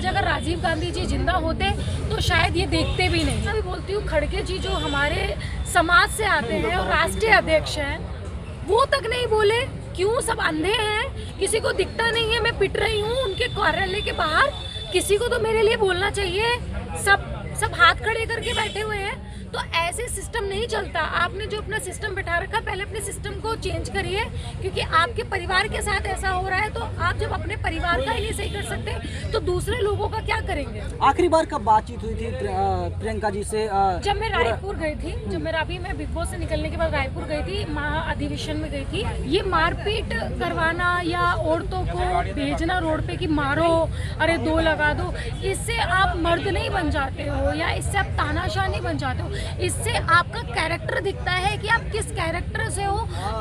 आज अगर राजीव गांधी जी जिंदा होते तो शायद ये देखते भी नहीं। मैं भी बोलती हूँ खड़गे जी जो हमारे समाज से आते हैं और राष्ट्रीय अध्यक्ष हैं, वो तक नहीं बोले। क्यों? सब अंधे हैं, किसी को दिखता नहीं है मैं पिट रही हूँ उनके कार्यालय के बाहर। किसी को तो मेरे लिए बोलना चाहिए। सब हाथ खड़े करके बैठे हुए हैं, तो ऐसे सिस्टम नहीं चलता। आपने जो अपना सिस्टम बैठा रखा, पहले अपने सिस्टम को चेंज करिए, क्योंकि आपके परिवार के साथ ऐसा हो रहा है। तो आप जब अपने परिवार का ही नहीं सही कर सकते तो दूसरे लोगों का क्या करेंगे? आखिरी बार कब बातचीत हुई थी प्रियंका जी से? जब मैं रायपुर गई थी, जब मेरा अभी मैं बिग बॉस से निकलने के बाद रायपुर गई थी, महा अधिवेशन में गई थी। ये मारपीट करवाना या औरतों को भेजना रोड पे कि मारो, अरे 2 लगा दो, इससे आप मर्द नहीं बन जाते हो या इससे आप तानाशाह नहीं बन जाते हो। इससे आपका कैरेक्टर दिखता है कि आप किस कैरेक्टर से हो।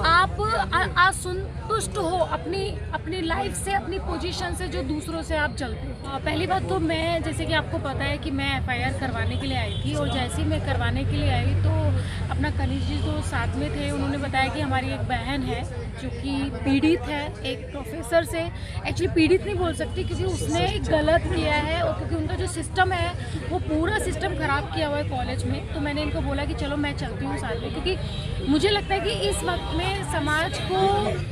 आप असंतुष्ट हो अपनी लाइफ से, अपनी पोजीशन से, जो दूसरों से आप चलते हो। पहली बात तो मैं, जैसे कि आपको पता है कि मैं FIR करवाने के लिए आई थी, और जैसे ही मैं करवाने के लिए आई तो अपना कनिष्ठ जी जो साथ में थे उन्होंने बताया कि हमारी एक बहन है जो कि पीड़ित है एक प्रोफेसर से। एक्चुअली पीड़ित नहीं बोल सकती क्योंकि उसने गलत किया है, और क्योंकि उनका जो सिस्टम है वो पूरा सिस्टम ख़राब किया हुआ है कॉलेज में। तो मैंने इनको बोला कि चलो मैं चलती हूँ साथ में, क्योंकि मुझे लगता है कि इस वक्त में समाज को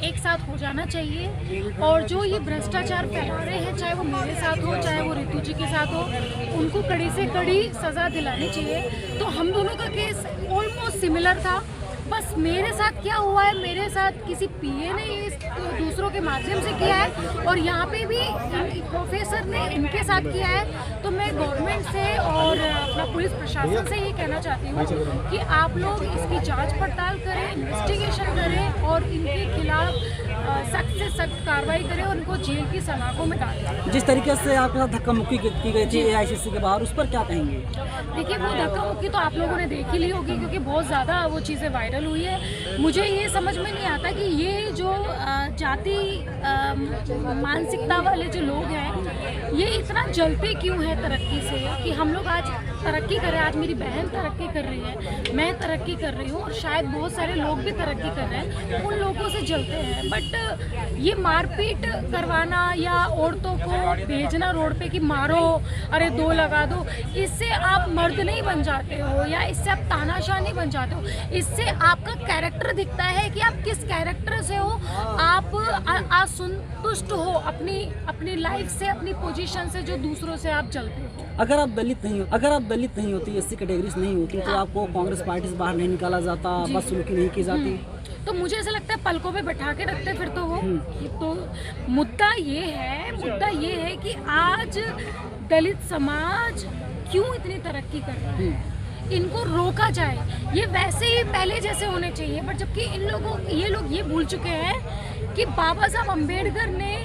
एक साथ हो जाना चाहिए। और जो ये भ्रष्टाचार फैला रहे हैं, चाहे वो मेरे साथ हो चाहे वो रितु जी के साथ हो, उनको कड़ी से कड़ी सज़ा दिलानी चाहिए। तो हम दोनों का केस ऑलमोस्ट सिमिलर था। बस मेरे साथ क्या हुआ है, मेरे साथ किसी PA ने इस दूसरों के माध्यम से किया है, और यहाँ पे भी प्रोफेसर ने इनके साथ किया है। तो मैं गवर्नमेंट से और अपना पुलिस प्रशासन से ये कहना चाहती हूँ कि आप लोग इसकी जांच पड़ताल करें, इन्वेस्टिगेशन करें और इनके खिलाफ सख्त से सख्त कार्रवाई करें और उनको जेल की सलाखों में डालें। जिस तरीके से आपके साथ धक्का मुक्की की गई थी AICC के बाहर, उस पर क्या कहेंगे? देखिए, वो धक्का मुक्की तो आप लोगों ने देख ही ली होगी, क्योंकि बहुत ज़्यादा वो चीज़ें वायरल हुई है। मुझे ये समझ में नहीं आता कि ये जो जाति मानसिकता वाले जो लोग हैं, ये इतना जलते क्यों है तरक्की से कि हम लोग आज तरक्की करें। आज मेरी बहन तरक्की कर रही है, मैं तरक्की कर रही हूँ, और शायद बहुत सारे लोग भी तरक्की कर रहे हैं, उन लोगों से जलते हैं। बट ये मारपीट करवाना या औरतों को भेजना रोड पे कि मारो, अरे 2 लगा दो, इससे आप मर्द नहीं बन जाते हो या इससे आप तानाशाह नहीं बन जाते हो। इससे आपका कैरेक्टर दिखता है कि आप किस कैरेक्टर से हो। आप असंतुष्ट हो अपनी लाइफ से, अपनी पोजीशन से, जो दूसरों से आप चलते हो। अगर आप दलित नहीं होती, SC कैटेगरी नहीं होती, तो आपको कांग्रेस पार्टी से बाहर नहीं निकाला जाता, बदसलूकी नहीं की जाती? तो मुझे ऐसा लगता है पलकों पे बैठा के रखते फिर तो वो। तो मुद्दा ये है कि आज दलित समाज क्यों इतनी तरक्की कर रहा है, इनको रोका जाए। ये वैसे ही पहले जैसे होने चाहिए, बट जबकि ये लोग ये भूल चुके हैं कि बाबा साहब अम्बेडकर ने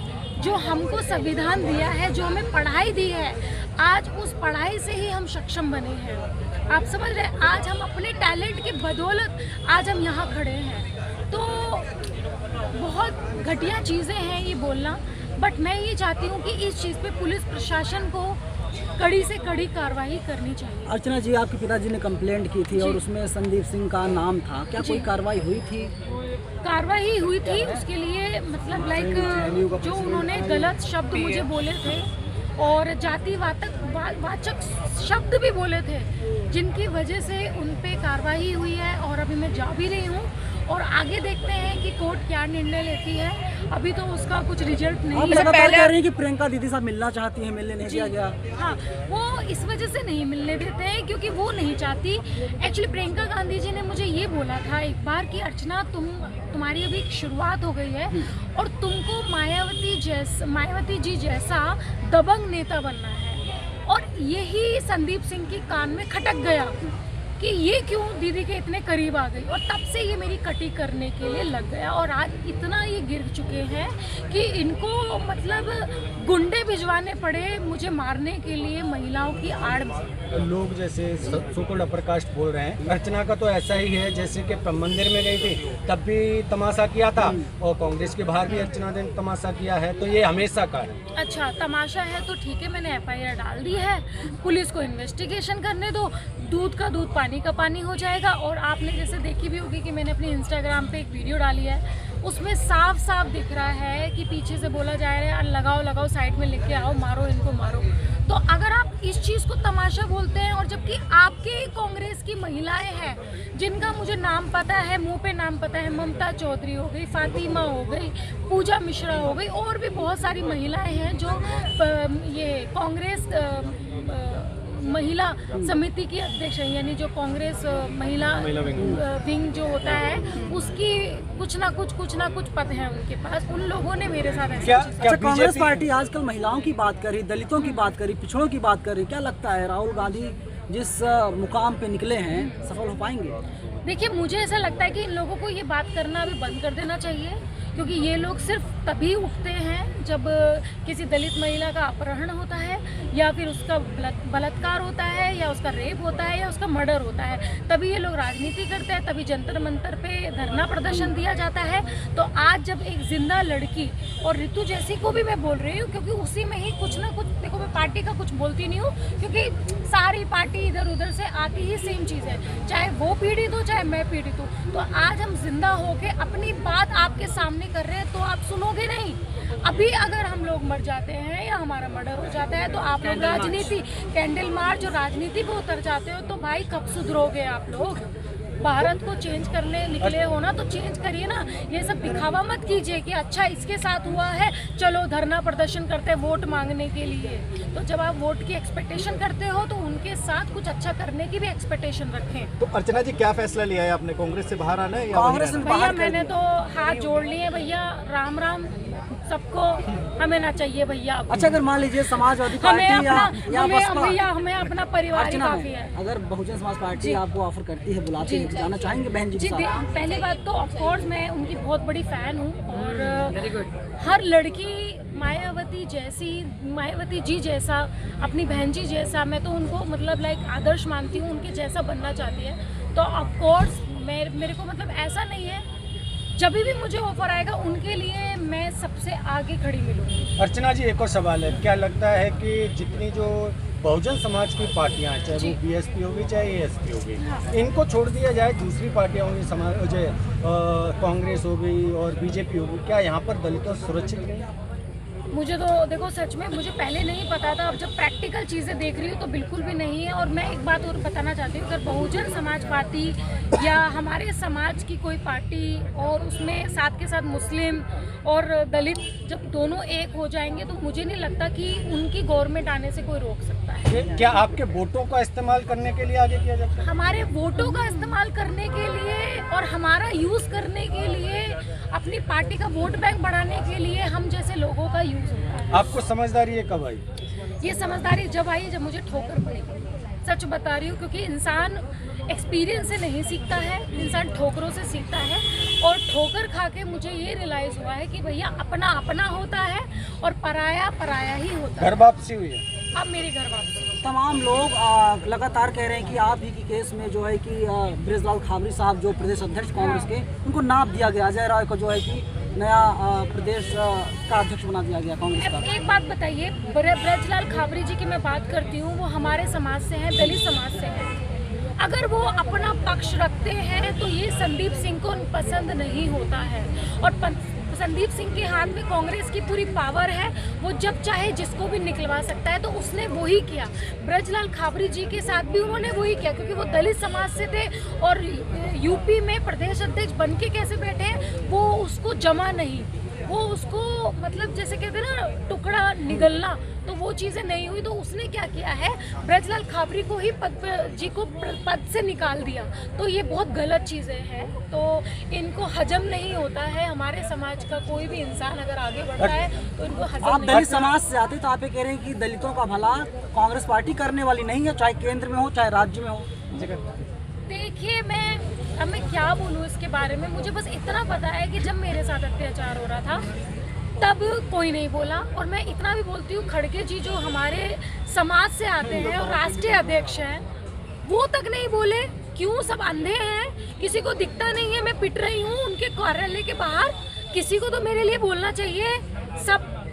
जो हमको संविधान दिया है, जो हमें पढ़ाई दी है, आज उस पढ़ाई से ही हम सक्षम बने हैं। आप समझ रहे हैं? आज हम अपने टैलेंट की बदौलत आज हम यहाँ खड़े हैं। तो बहुत घटिया चीज़ें हैं ये बोलना, बट मैं ये चाहती हूँ कि इस चीज़ पे पुलिस प्रशासन को कड़ी से कड़ी कार्रवाई करनी चाहिए। अर्चना जी, आपके पिताजी ने कंप्लेंट की थी और उसमें संदीप सिंह का नाम था, क्या कोई कार्रवाई हुई थी? कार्रवाई हुई थी उसके लिए, मतलब लाइक जो उन्होंने गलत शब्द मुझे बोले थे और जातिवाचक शब्द भी बोले थे, जिनकी वजह से उन पे कार्रवाई हुई है। और अभी मैं जा भी रही हूँ और आगे देखते हैं कि कोर्ट क्या निर्णय लेती है। अभी तो उसका कुछ रिजल्ट नहीं है। लगातार कह रही हैं कि प्रियंका दीदी साहब मिलना चाहती हैं, मिलने नहीं दिया गया। हाँ, वो इस वजह से नहीं मिलने देते हैं क्योंकि वो नहीं चाहती। एक्चुअली प्रियंका गांधी जी ने मुझे ये बोला था एक बार कि अर्चना, तुम्हारी अभी शुरुआत हो गई है और तुमको मायावती जी जैसा दबंग नेता बनना है। और यही संदीप सिंह की कान में खटक गया कि ये क्यों दीदी के इतने करीब आ गई, और तब से ये मेरी कटी करने के लिए लग गया। और आज इतना ये गिर चुके हैं कि इनको मतलब गुंडे भिजवाने पड़े मुझे मारने के लिए, महिलाओं की आड़ में। लोग जैसे सुकुल अपर कास्ट बोल रहे हैं, अर्चना का तो ऐसा ही है जैसे कि मंदिर में गई थी तब भी तमाशा किया था, और कांग्रेस के बाहर भी अर्चना ने तमाशा किया है, तो ये हमेशा का है। अच्छा, तमाशा है तो ठीक है, मैंने FIR डाल दी है, पुलिस को इन्वेस्टिगेशन करने दो, दूध का दूध पानी का पानी हो जाएगा। और आपने जैसे देखी भी होगी कि मैंने अपने Instagram पे एक वीडियो डाली है, उसमें साफ साफ दिख रहा है कि पीछे से बोला जा रहा है लगाओ साइड में लेके आओ, मारो इनको मारो। इस चीज़ को तमाशा बोलते हैं, और जबकि आपके कांग्रेस की महिलाएं हैं जिनका मुझे नाम पता है, मुंह पे नाम पता है, ममता चौधरी हो गई, फातिमा हो गई, पूजा मिश्रा हो गई, और भी बहुत सारी महिलाएं हैं जो ये कांग्रेस महिला समिति की अध्यक्ष है, यानी जो कांग्रेस महिला विंग जो होता है उसकी कुछ ना कुछ पद है उनके पास। उन लोगों ने मेरे साथ ऐसा अच्छा, कांग्रेस पार्टी आजकल महिलाओं की बात करी, दलितों की बात करी, पिछड़ों की बात करी, क्या लगता है राहुल गांधी जिस मुकाम पे निकले हैं सफल हो पाएंगे? देखिए, मुझे ऐसा लगता है कि इन लोगों को ये बात करना अभी बंद कर देना चाहिए, क्योंकि ये लोग सिर्फ तभी उठते हैं जब किसी दलित महिला का अपहरण होता है, या फिर उसका बलात्कार होता है, या उसका रेप होता है, या उसका मर्डर होता है, तभी ये लोग राजनीति करते हैं, तभी जंतर मंतर पे धरना प्रदर्शन दिया जाता है। तो आज जब एक जिंदा लड़की, और ऋतु जैसी को भी मैं बोल रही हूँ, क्योंकि उसी में ही कुछ ना कुछ, देखो मैं पार्टी का कुछ बोलती नहीं हूँ, क्योंकि सारी पार्टी इधर उधर से आती ही सेम चीज़ है, चाहे वो पीड़ित हो चाहे मैं पीड़ित हूँ। तो आज हम जिंदा होके अपनी बात आपके सामने कर रहे हैं तो आप सुनोगे नहीं। अभी अगर हम लोग मर जाते हैं या हमारा मर्डर हो जाता है तो आप लोग राजनीति, कैंडल मार्च जो राजनीति पे उतर जाते हो, तो भाई कब सुधरोगे आप लोग? भारत को चेंज करने निकले हो ना, तो चेंज करिए ना। ये सब दिखावा मत कीजिए कि अच्छा इसके साथ हुआ है, चलो धरना प्रदर्शन करते हैं वोट मांगने के लिए। तो जब आप वोट की एक्सपेक्टेशन करते हो तो उनके साथ कुछ अच्छा करने की भी एक्सपेक्टेशन रखें। तो अर्चना जी, क्या फैसला लिया है आपने? कांग्रेस से बाहर आना है या कांग्रेस वहीं में रहना भैया मैंने तो हाथ जोड़ लिए भैया, राम राम सबको, हमें ना चाहिए भैया। अच्छा, अगर मान लीजिए समाजवादी हमें पार्टी अपना, या बसपा, भैया हमें अपना परिवार ही अर्चना काफी है। अगर बहुजन समाज पार्टी आपको ऑफर करती है, बुलाती है, तो जाना चाहेंगे बहन जी के साथ? पहली बात तो ऑफकोर्स मैं उनकी बहुत बड़ी फैन हूँ, और हर लड़की मायावती जी जैसा, अपनी बहन जी जैसा, मैं तो उनको मतलब लाइक आदर्श मानती हूँ, उनके जैसा बनना चाहती है। तो ऑफकोर्स मेरे को मतलब ऐसा नहीं है, जब भी मुझे ऑफर आएगा उनके लिए मैं सबसे आगे खड़ी मिलूंगी। अर्चना जी, एक और सवाल है, क्या लगता है कि जितनी जो बहुजन समाज की पार्टियां हैं, चाहे वो बीएसपी होगी चाहे एएसपी होगी, इनको छोड़ दिया जाए, दूसरी पार्टियां होंगी, समाज जो कांग्रेस हो गई और बीजेपी होगी, क्या यहाँ पर दलितों सुरक्षित नहीं है? मुझे तो देखो सच में मुझे पहले नहीं पता था, अब जब प्रैक्टिकल चीज़ें देख रही हूँ तो बिल्कुल भी नहीं है। और मैं एक बात और बताना चाहती हूँ, अगर बहुजन समाज पार्टी या हमारे समाज की कोई पार्टी और उसमें साथ के साथ मुस्लिम और दलित जब दोनों एक हो जाएंगे, तो मुझे नहीं लगता कि उनकी गवर्नमेंट आने से कोई रोक सकता है। क्या आपके वोटों का इस्तेमाल करने के लिए आगे किया जाता है? हमारे वोटों का इस्तेमाल करने के लिए और हमारा यूज़ करने के लिए, अपनी पार्टी का वोट बैंक बढ़ाने के लिए हम जैसे लोगों का यूज़ होता है। आपको समझदारी है कब आई? ये समझदारी जब आई जब मुझे ठोकर पड़ी, सच बता रही हूँ, क्योंकि इंसान एक्सपीरियंस से नहीं सीखता है, इंसान ठोकरों से सीखता है। और ठोकर खा के मुझे ये रियलाइज़ हुआ है कि भैया अपना अपना होता है और पराया पराया ही होता है। घर वापसी हुई है? अब मेरी घर वापसी। तमाम लोग लगातार कह रहे हैं कि आप ही की केस में जो है कि बृजलाल खाबरी साहब जो प्रदेश अध्यक्ष कांग्रेस के, उनको नाप दिया गया, अजय राय को जो है कि नया प्रदेश का अध्यक्ष बना दिया गया कांग्रेस का। एक बात बताइए, ब्रजलाल खाबरी जी की मैं बात करती हूँ, वो हमारे समाज से हैं, दलित समाज से हैं। अगर वो अपना पक्ष रखते हैं तो ये संदीप सिंह को पसंद नहीं होता है, और संदीप सिंह के हाथ में कांग्रेस की पूरी पावर है, वो जब चाहे जिसको भी निकलवा सकता है। तो उसने वही किया, ब्रजलाल खाबरी जी के साथ भी उन्होंने वही किया, क्योंकि वो दलित समाज से थे और यूपी में प्रदेश अध्यक्ष बन के कैसे बैठे, वो उसको जमा नहीं, वो उसको मतलब जैसे कहते हैं ना टुकड़ा निगलना, तो वो चीज़ें नहीं हुई। तो उसने क्या किया है, ब्रजलाल खाबरी को ही पद से निकाल दिया। तो ये बहुत गलत चीज़ें हैं, तो इनको हजम नहीं होता है। हमारे समाज का कोई भी इंसान अगर आगे बढ़ता है तो इनको हजम आप नहीं दलित समाज से आते, तो आप ये कह रहे हैं कि दलितों का भला कांग्रेस पार्टी करने वाली नहीं है, चाहे केंद्र में हो चाहे राज्य में हो। देखिए, अब मैं क्या बोलूँ इसके बारे में, मुझे बस इतना पता है कि जब मेरे साथ अत्याचार हो रहा था तब कोई नहीं बोला। और मैं इतना भी बोलती हूँ, खड़गे जी जो हमारे समाज से आते हैं और राष्ट्रीय अध्यक्ष हैं, वो तक नहीं बोले। क्यों? सब अंधे हैं, किसी को दिखता नहीं है मैं पिट रही हूँ उनके कार्यालय के बाहर, किसी को तो मेरे लिए बोलना चाहिए।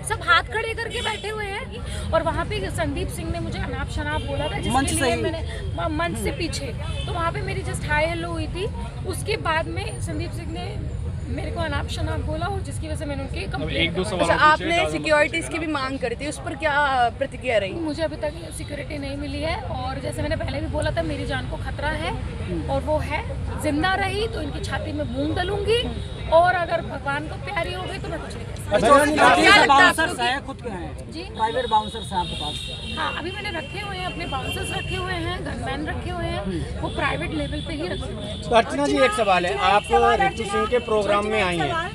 सब हाथ खड़े करके बैठे हुए हैं। और वहाँ पे संदीप सिंह ने मुझे अनाप शनाप बोला था, जिसके लिए मैंने मंच से पीछे, तो वहाँ पे मेरी जस्ट हाई हेलो हुई थी। उसके बाद में संदीप सिंह ने मेरे को अनाप शनाप बोला और जिसकी वजह से मैंने उनकी कंप्लेंट अच्छा, आपने सिक्योरिटीज की भी मांग करी थी, उस पर क्या प्रतिक्रिया रही? मुझे अभी तक सिक्योरिटी नहीं मिली है और जैसे मैंने पहले भी बोला था मेरी जान को खतरा है और वो है। जिंदा रही तो इनकी छाती में मूंग डलूंगी और अगर भगवान को प्यारी हो गई तो मैं कुछ नहीं कर सकती। बाउंसर्स हैं खुद के हैं जी प्राइवेट बाउंसर्स हैं आपके पास? हाँ, अभी मैंने रखे हुए हैं, अपने बाउंसर्स रखे हुए हैं, गनमैन रखे हुए हैं, वो प्राइवेट लेवल पे ही रखे हुए हैं। तो अर्चना जी एक सवाल है, आप रितु सिंह के प्रोग्राम में आई हैं,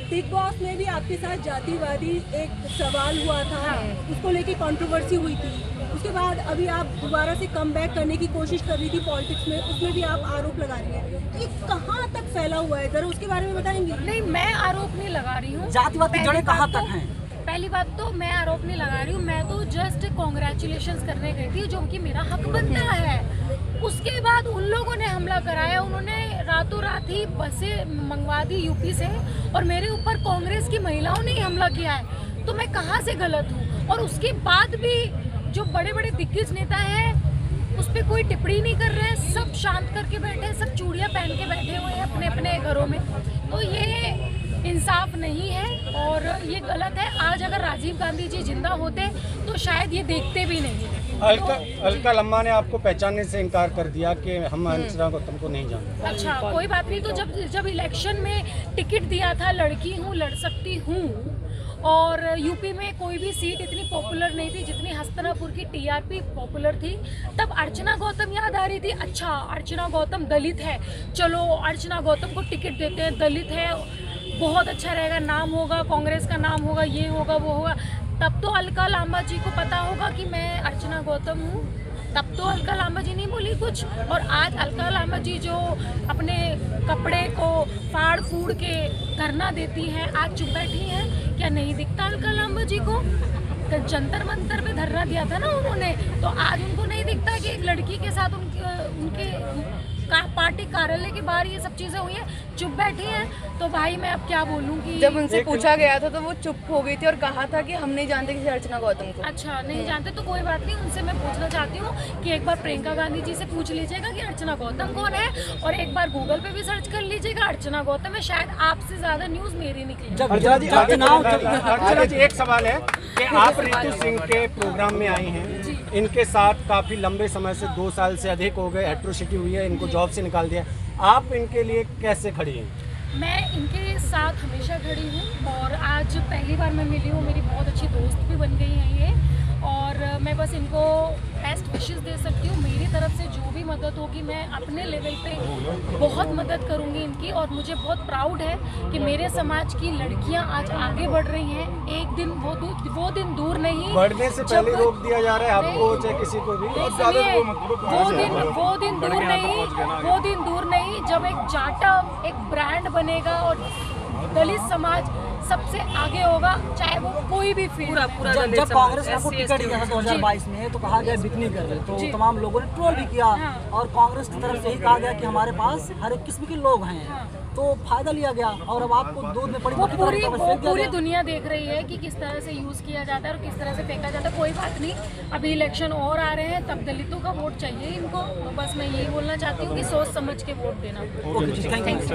बिग बॉस में भी आपके साथ जातिवादी एक सवाल हुआ था, उसको लेके कंट्रोवर्सी हुई थी। उसके बाद अभी आप दोबारा से कम बैक करने की कोशिश कर रही थी पॉलिटिक्स में, उसमें भी आप आरोप लगा रही हैं। ये कहाँ तक फैला हुआ है, जरा उसके बारे में बताएंगे? नहीं, मैं आरोप नहीं लगा रही हूँ। जातिवाद की जड़ें कहाँ तक हैं? पहली बात तो मैं आरोप नहीं लगा रही हूँ, मैं तो जस्ट कॉन्ग्रेचुलेशंस करने गई थी, जो कि मेरा हक बनता है। उसके बाद उन लोगों ने हमला कराया, उन्होंने रातों रात ही बसें मंगवा दी यूपी से और मेरे ऊपर कांग्रेस की महिलाओं ने ही हमला किया है। तो मैं कहाँ से गलत हूँ? और उसके बाद भी जो बड़े बड़े दिग्गज नेता हैं उस पर कोई टिप्पणी नहीं कर रहे हैं, सब शांत करके बैठे हैं, सब चूड़ियाँ पहन के बैठे हुए हैं अपने अपने घरों में। तो ये इंसाफ नहीं है और ये गलत है। आज अगर राजीव गांधी जी जिंदा होते तो शायद ये देखते भी नहीं। अलका लम्बा ने आपको पहचानने से इनकार कर दिया कि हम अर्चना गौतम को नहीं जानते। अच्छा, कोई बात नहीं। तो जब इलेक्शन में टिकट दिया था, लड़की हूँ, लड़ सकती हूँ, और यूपी में कोई भी सीट इतनी पॉपुलर नहीं थी जितनी हस्तिनापुर की टीआरपी पॉपुलर थी, तब अर्चना गौतम याद आ रही थी। अच्छा, अर्चना गौतम दलित है, चलो अर्चना गौतम को टिकट देते हैं, दलित है, बहुत अच्छा रहेगा, नाम होगा, कांग्रेस का नाम होगा, ये होगा, वो होगा। तब तो अलका लांबा जी को पता होगा कि मैं अर्चना गौतम हूँ, तब तो अलका लांबा जी नहीं बोली कुछ। और आज अलका लांबा जी जो अपने कपड़े को फाड़ फूड़ के धरना देती हैं, आज चुप बैठी हैं। क्या नहीं दिखता अलका लांबा जी को? जंतर मंतर पे धरना दिया था ना उन्होंने, तो आज उनको नहीं दिखता कि एक लड़की के साथ उनके पार्टी कार्यालय के बाहर ये सब चीजें हुई हैं, चुप बैठी हैं। तो भाई मैं अब क्या बोलूँ कि जब उनसे पूछा गया था तो वो चुप हो गई थी और कहा था कि हम नहीं जानते किसी अर्चना गौतम को। अच्छा, नहीं जानते तो कोई बात नहीं। उनसे मैं पूछना चाहती हूँ कि एक बार प्रियंका गांधी जी से पूछ लीजिएगा कि अर्चना गौतम कौन है, और एक बार गूगल पे भी सर्च कर लीजिएगा, अर्चना गौतम है, शायद आपसे ज्यादा न्यूज मेरी निकली। अर्चना जी एक सवाल है कि आप रितु सिंह के प्रोग्राम में आई हैं, इनके साथ काफी लंबे समय से 2 साल से अधिक हो गए एट्रोसिटी हुई है, इनको जॉब से निकाल दिया, आप इनके लिए कैसे खड़ी हैं? मैं इनके साथ हमेशा खड़ी हूँ और आज पहली बार मैं मिली हूँ, मेरी बहुत अच्छी दोस्त भी बन गई हैं ये, और मैं बस इनको बेस्ट विशेस दे सकती हूँ। मेरी तरफ से जो भी मदद होगी मैं अपने लेवल पे बहुत मदद करूँगी इनकी, और मुझे बहुत प्राउड है कि मेरे समाज की लड़कियाँ आज आगे बढ़ रही हैं। एक दिन वो दिन दूर नहीं, बढ़ने से पहले रोक दिया जा रहा है आपको, चाहे किसी को भी। वो दिन दूर नहीं जब एक जाटव एक ब्रांड बनेगा और दलित समाज सबसे आगे होगा, चाहे वो कोई भी फील्ड। जब कांग्रेस ने आपको टिकट दिया था 2022 में, तो कहा गया बिकनी कर रहे, तो तमाम लोगों ने ट्रोल भी किया, और कांग्रेस की तरफ से ही कहा गया कि हमारे पास हर एक किस्म के लोग हैं, तो फायदा लिया गया और अब आपको दूध में पड़ी पूरी दुनिया देख रही है कि किस तरह से यूज किया जाता है और किस तरह से फेंका जाता है। कोई बात नहीं, अभी इलेक्शन और आ रहे हैं, तब दलितों का वोट चाहिए इनको, तो बस मैं यही बोलना चाहती हूँ कि सोच समझ के वोट देना। Thank you.